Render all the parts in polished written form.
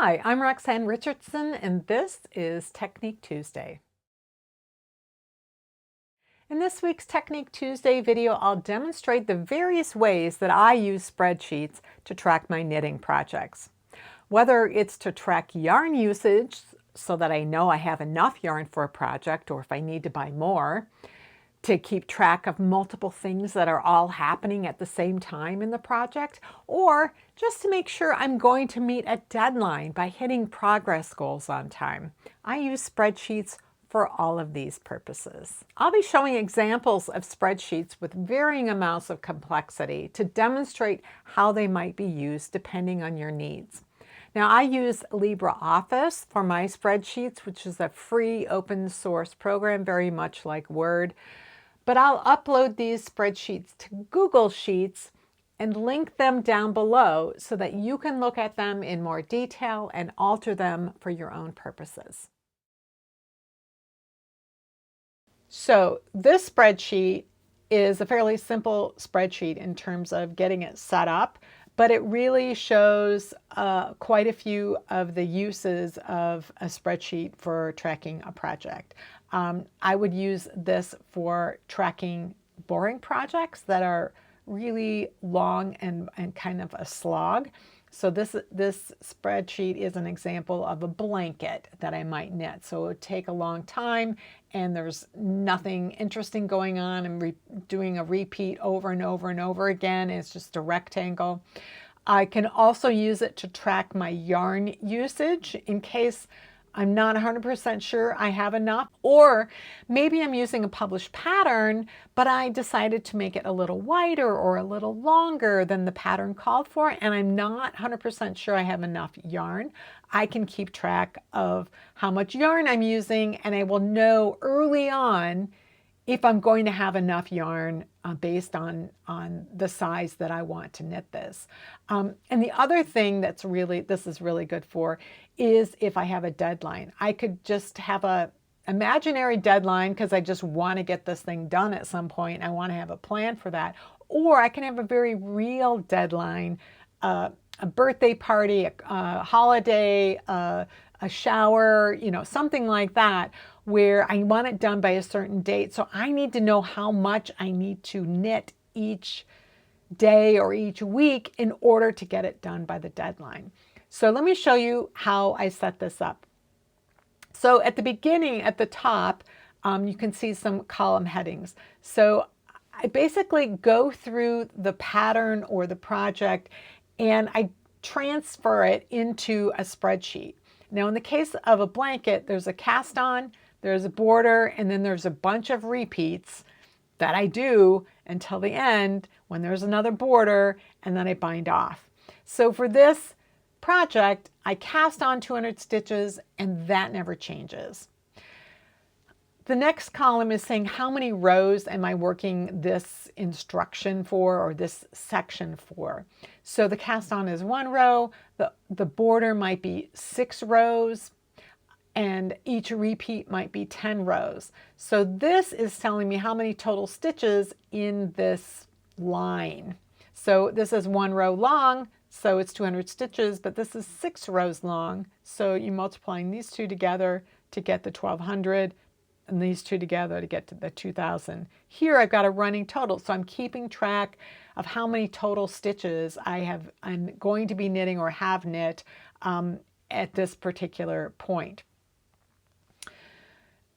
Hi, I'm Roxanne Richardson, and this is Technique Tuesday. In this week's Technique Tuesday video, I'll demonstrate the various ways that I use spreadsheets to track my knitting projects. Whether it's to track yarn usage so that I know I have enough yarn for a project or if I need to buy more, to keep track of multiple things that are all happening at the same time in the project, or just to make sure I'm going to meet a deadline by hitting progress goals on time. I use spreadsheets for all of these purposes. I'll be showing examples of spreadsheets with varying amounts of complexity to demonstrate how they might be used depending on your needs. Now, I use LibreOffice for my spreadsheets, which is a free open source program, very much like Word. But I'll upload these spreadsheets to Google Sheets and link them down below so that you can look at them in more detail and alter them for your own purposes. So this spreadsheet is a fairly simple spreadsheet in terms of getting it set up, but it really shows quite a few of the uses of a spreadsheet for tracking a project. I would use this for tracking boring projects that are really long and kind of a slog. So this spreadsheet is an example of a blanket that I might knit. So it would take a long time and there's nothing interesting going on. I'm doing a repeat over and over and over again. It's just a rectangle. I can also use it to track my yarn usage in case I'm not 100% sure I have enough, or maybe I'm using a published pattern, but I decided to make it a little wider or a little longer than the pattern called for, and I'm not 100% sure I have enough yarn. I can keep track of how much yarn I'm using, and I will know early on if I'm going to have enough yarn based on the size that I want to knit this. And the other thing this is really good for is if I have a deadline. I could just have a imaginary deadline because I just want to get this thing done at some point. I want to have a plan for that. Or I can have a very real deadline, a birthday party, a holiday, a shower, something like that, where I want it done by a certain date. So I need to know how much I need to knit each day or each week in order to get it done by the deadline. So let me show you how I set this up. So at the beginning, at the top, you can see some column headings. So I basically go through the pattern or the project and I transfer it into a spreadsheet. Now, in the case of a blanket, there's a cast on, there's a border, and then there's a bunch of repeats that I do until the end when there's another border, and then I bind off. So for this project, I cast on 200 stitches, and that never changes. The next column is saying how many rows am I working this instruction for or this section for. So the cast on is 1 row, the border might be 6 rows, and each repeat might be 10 rows. So this is telling me how many total stitches in this line. So this is 1 row long, so it's 200 stitches, but this is 6 rows long. So you're multiplying these two together to get the 1200. And these two together to get to the 2000. Here I've got a running total, so I'm keeping track of how many total stitches I'm going to be knitting or have knit at this particular point.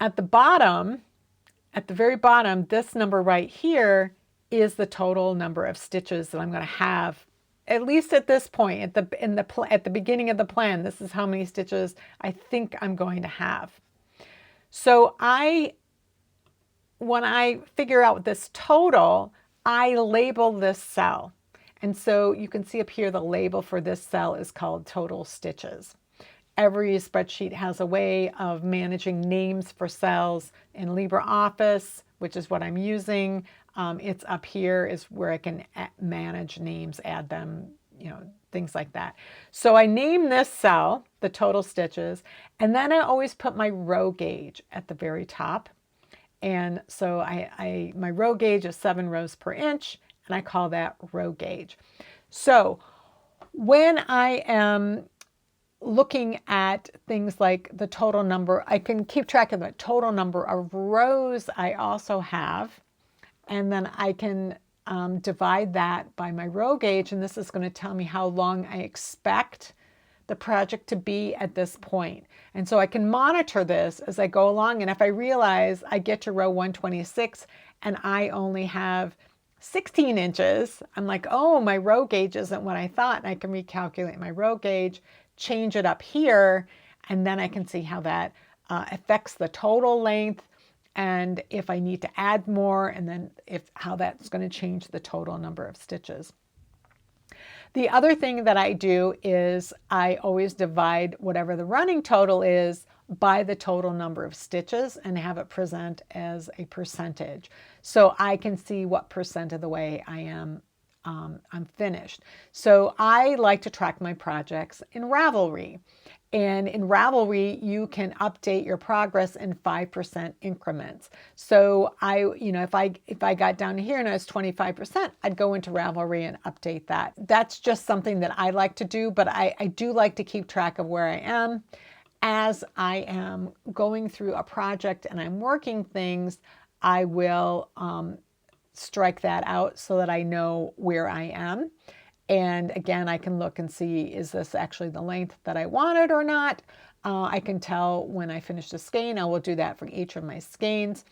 At the bottom, at the very bottom, this number right here is the total number of stitches that I'm going to have, at least at this point, at the beginning of the plan. This is how many stitches I think I'm going to have. So when I figure out this total, I label this cell. And so you can see up here the label for this cell is called total stitches. Every spreadsheet has a way of managing names for cells in LibreOffice, which is what I'm using. It's up here is where I can manage names, add them, things like that. So I name this cell, the total stitches, and then I always put my row gauge at the very top. And so my row gauge is 7 rows per inch, and I call that row gauge. So when I am looking at things like the total number. I can keep track of the total number of rows I also have, and then I can divide that by my row gauge, and this is going to tell me how long I expect the project to be at this point. And so I can monitor this as I go along, and if I realize I get to row 126 and I only have 16 inches, I'm like, oh, my row gauge isn't what I thought, and I can recalculate my row gauge, change it up here, and then I can see how that affects the total length, and if I need to add more, and then how that's going to change the total number of stitches. The other thing that I do is I always divide whatever the running total is by the total number of stitches and have it present as a percentage. So I can see what percent of the way I am I'm finished. So I like to track my projects in Ravelry. And in Ravelry, you can update your progress in 5% increments. So if I got down here and I was 25%, I'd go into Ravelry and update that. That's just something that I like to do, but I do like to keep track of where I am. As I am going through a project and I'm working things, I will strike that out so that I know where I am. And again, I can look and see, is this actually the length that I wanted or not? I can tell when I finish the skein. I will do that for each of my skeins,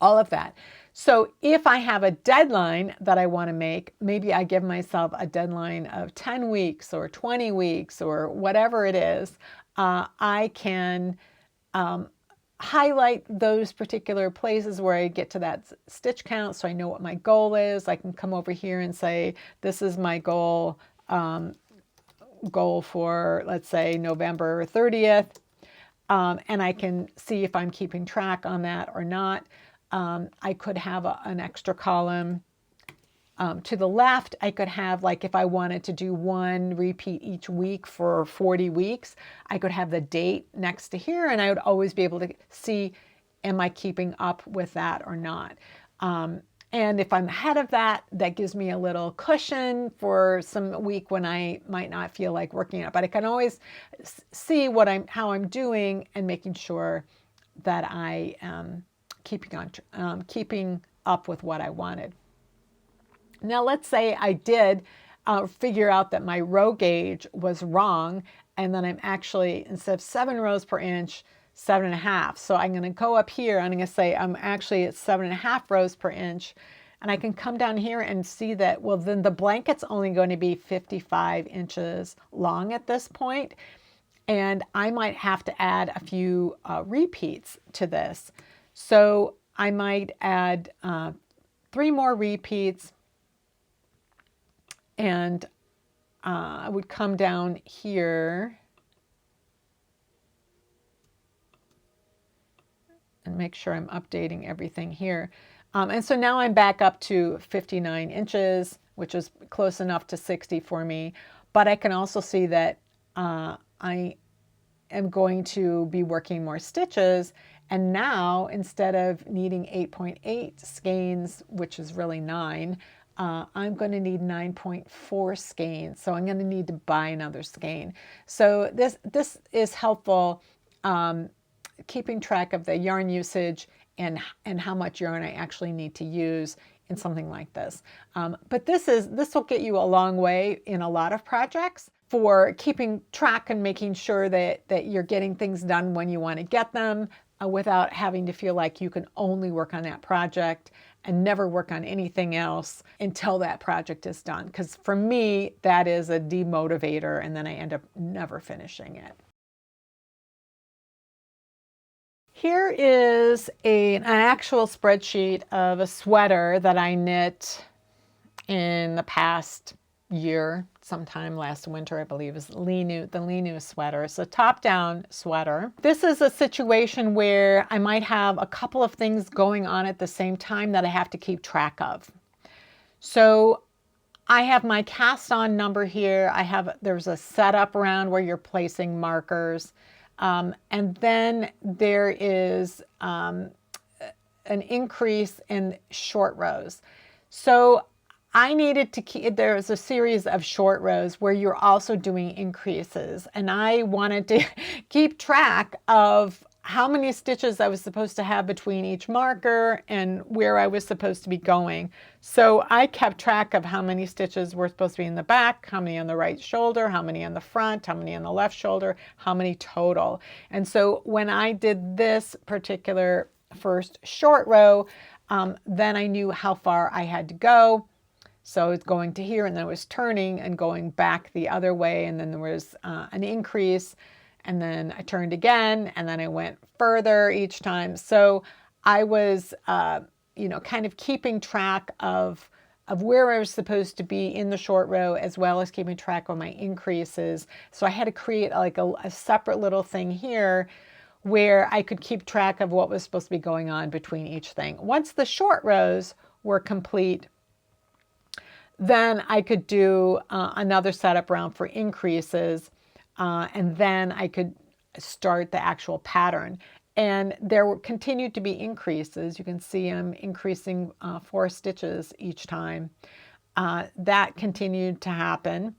all of that. So if I have a deadline that I want to make, maybe I give myself a deadline of 10 weeks or 20 weeks or whatever it is, I can highlight those particular places where I get to that stitch count so I know what my goal is. I can come over here and say, this is my goal for, let's say, November 30th. And I can see if I'm keeping track on that or not. I could have an extra column. To the left, I could have, like, if I wanted to do one repeat each week for 40 weeks, I could have the date next to here, and I would always be able to see, am I keeping up with that or not? And if I'm ahead of that, that gives me a little cushion for some week when I might not feel like working it. But I can always see how I'm doing and making sure that I am keeping up with what I wanted. Now, let's say I did figure out that my row gauge was wrong, and then I'm actually, instead of 7 rows per inch, 7.5. So I'm going to go up here, and I'm going to say I'm actually at 7.5 rows per inch, and I can come down here and see that, well, then the blanket's only going to be 55 inches long at this point, and I might have to add a few repeats to this. So I might add 3 more repeats, and I would come down here and make sure I'm updating everything here. And so now I'm back up to 59 inches, which is close enough to 60 for me. But I can also see that I am going to be working more stitches. And now, instead of needing 8.8 skeins, which is really 9, I'm going to need 9.4 skeins. So I'm going to need to buy another skein. So this is helpful, keeping track of the yarn usage and how much yarn I actually need to use in something like this. But this will get you a long way in a lot of projects for keeping track and making sure that you're getting things done when you want to get them, without having to feel like you can only work on that project and never work on anything else until that project is done. Because for me, that is a demotivator, and then I end up never finishing it. Here is an actual spreadsheet of a sweater that I knit in the past year, sometime last winter, I believe, is the Linu sweater. It's a top-down sweater. This is a situation where I might have a couple of things going on at the same time that I have to keep track of. So I have my cast-on number here. There's a setup around where you're placing markers. And then there is an increase in short rows. So I needed to keep, there was a series of short rows where you're also doing increases, and I wanted to keep track of how many stitches I was supposed to have between each marker and where I was supposed to be going. So I kept track of how many stitches were supposed to be in the back, how many on the right shoulder, how many on the front, how many on the left shoulder, how many total. And so when I did this particular first short row, then I knew how far I had to go. So it's going to here, and then it was turning and going back the other way, and then there was an increase, and then I turned again, and then I went further each time. So I was, kind of keeping track of where I was supposed to be in the short row, as well as keeping track of my increases. So I had to create like a separate little thing here where I could keep track of what was supposed to be going on between each thing. Once the short rows were complete, then I could do another setup round for increases, and then I could start the actual pattern. And there continued to be increases. You can see I'm increasing 4 stitches each time. That continued to happen.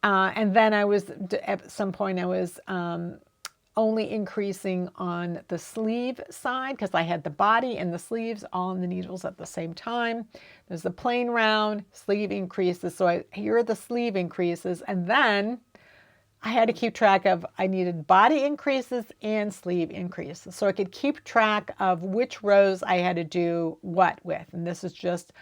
And then at some point I was only increasing on the sleeve side because I had the body and the sleeves all in the needles at the same time. There's the plain round, sleeve increases. So here are the sleeve increases, and then I had to keep track of, I needed body increases and sleeve increases. So I could keep track of which rows I had to do what with. And this is just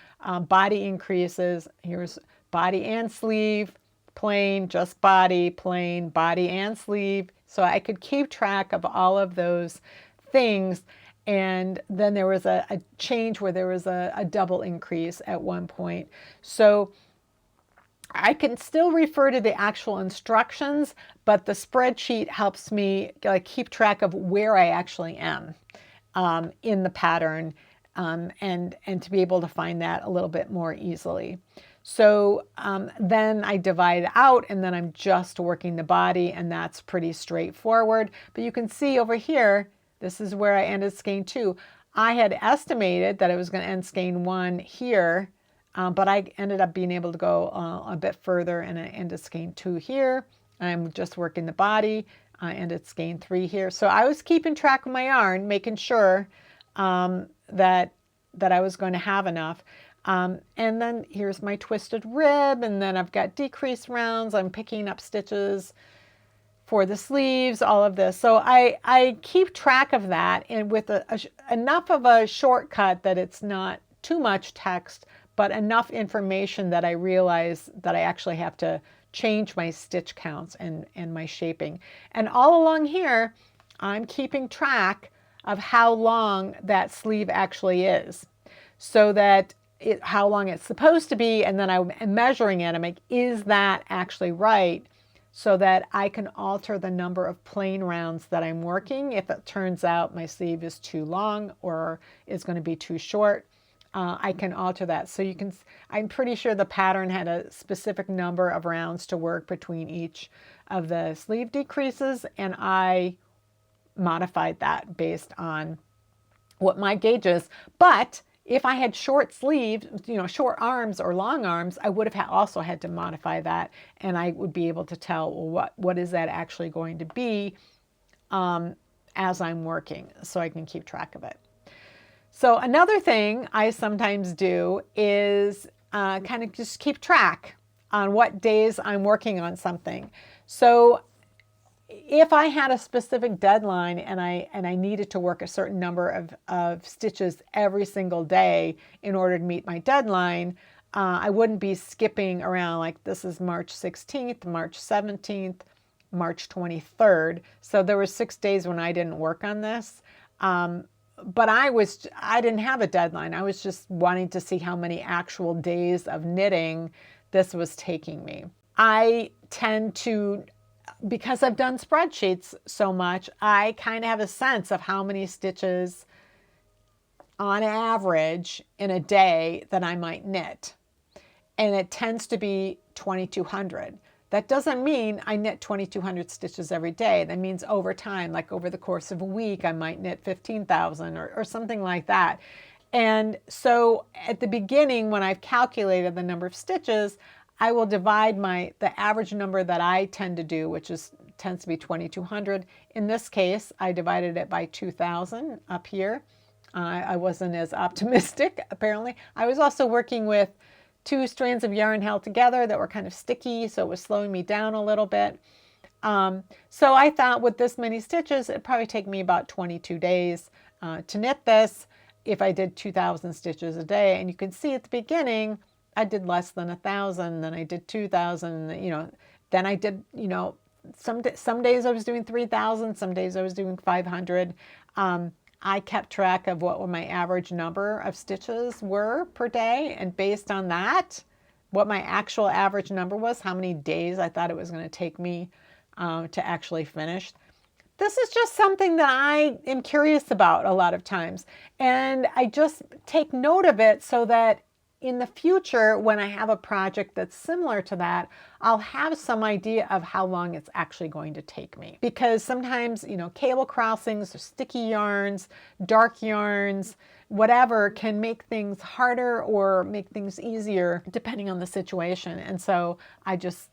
body increases. Here's body and sleeve, plain, just body, plain, body and sleeve. So I could keep track of all of those things. And then there was a change where there was a double increase at one point. So I can still refer to the actual instructions, but the spreadsheet helps me keep track of where I actually am in the pattern, and to be able to find that a little bit more easily. So then I divide out, and then I'm just working the body, and that's pretty straightforward. But you can see over here, this is where I ended skein 2. I had estimated that I was going to end skein 1 here, but I ended up being able to go a bit further, and I ended skein 2 here. I'm just working the body. I ended skein 3 here. So I was keeping track of my yarn, making sure that I was going to have enough. And then here's my twisted rib, and then I've got decreased rounds. I'm picking up stitches for the sleeves, all of this. So I keep track of that, and with enough of a shortcut that it's not too much text, but enough information that I realize that I actually have to change my stitch counts and my shaping. And all along here, I'm keeping track of how long that sleeve actually is, so that how long it's supposed to be, and then I'm measuring it. I'm like, is that actually right? So that I can alter the number of plain rounds that I'm working if it turns out my sleeve is too long or is going to be too short. I can alter that. So you can, I'm pretty sure the pattern had a specific number of rounds to work between each of the sleeve decreases, and I modified that based on what my gauge is. But if I had short sleeves, short arms or long arms, I would have also had to modify that, and I would be able to tell, well, what is that actually going to be as I'm working, so I can keep track of it. So another thing I sometimes do is kind of just keep track on what days I'm working on something. So if I had a specific deadline and I needed to work a certain number of stitches every single day in order to meet my deadline, I wouldn't be skipping around like this is March 16th, March 17th, March 23rd. So there were 6 days when I didn't work on this. But I didn't have a deadline. I was just wanting to see how many actual days of knitting this was taking me. I tend to, because I've done spreadsheets so much, I kind of have a sense of how many stitches on average in a day that I might knit. And it tends to be 2,200. That doesn't mean I knit 2,200 stitches every day. That means over time, like over the course of a week, I might knit 15,000 or something like that. And so at the beginning, when I've calculated the number of stitches, I will divide the average number that I tend to do, which tends to be 2,200. In this case, I divided it by 2,000 up here. I wasn't as optimistic, apparently. I was also working with 2 strands of yarn held together that were kind of sticky, so it was slowing me down a little bit. So I thought with this many stitches, it'd probably take me about 22 days to knit this if I did 2,000 stitches a day. And you can see at the beginning, I did less than 1,000, then I did 2,000, then I did, some days I was doing 3,000, some days I was doing 500. I kept track of what my average number of stitches were per day, and based on that, what my actual average number was, how many days I thought it was going to take me to actually finish. This is just something that I am curious about a lot of times, and I just take note of it so that in the future, when I have a project that's similar to that, I'll have some idea of how long it's actually going to take me. Because sometimes, cable crossings or sticky yarns, dark yarns, whatever can make things harder or make things easier depending on the situation. And so I just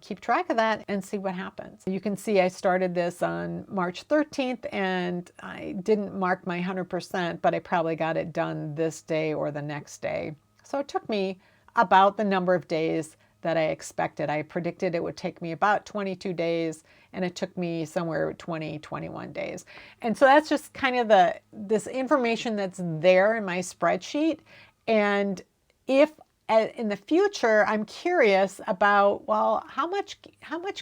keep track of that and see what happens. You can see I started this on March 13th and I didn't mark my 100%, but I probably got it done this day or the next day. So it took me about the number of days that I expected. I predicted it would take me about 22 days, and it took me somewhere 20, 21 days. And so that's just kind of this information that's there in my spreadsheet. And if in the future I'm curious about, well, how much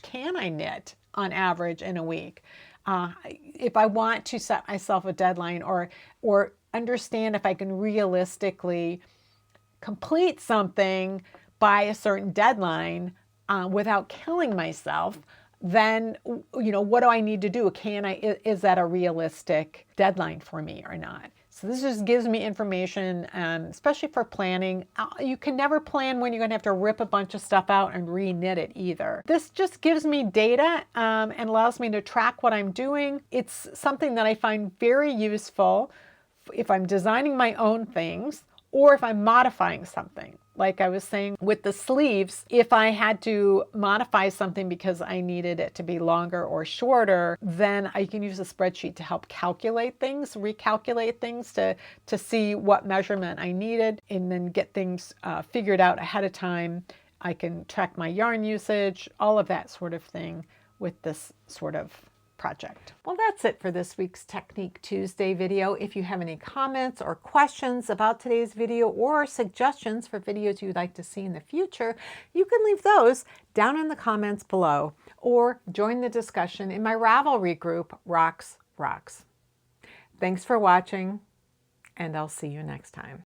can I knit on average in a week? If I want to set myself a deadline or understand if I can realistically complete something by a certain deadline without killing myself, then what do I need to do? Is that a realistic deadline for me or not? So this just gives me information, especially for planning. You can never plan when you're going to have to rip a bunch of stuff out and re-knit it either. This just gives me data and allows me to track what I'm doing. It's something that I find very useful if I'm designing my own things, or if I'm modifying something. Like I was saying with the sleeves, if I had to modify something because I needed it to be longer or shorter, then I can use a spreadsheet to help calculate things, recalculate things to see what measurement I needed, and then get things figured out ahead of time. I can track my yarn usage, all of that sort of thing with this sort of project. Well, that's it for this week's Technique Tuesday video. If you have any comments or questions about today's video or suggestions for videos you'd like to see in the future, you can leave those down in the comments below or join the discussion in my Ravelry group, Rocks. Thanks for watching, and I'll see you next time.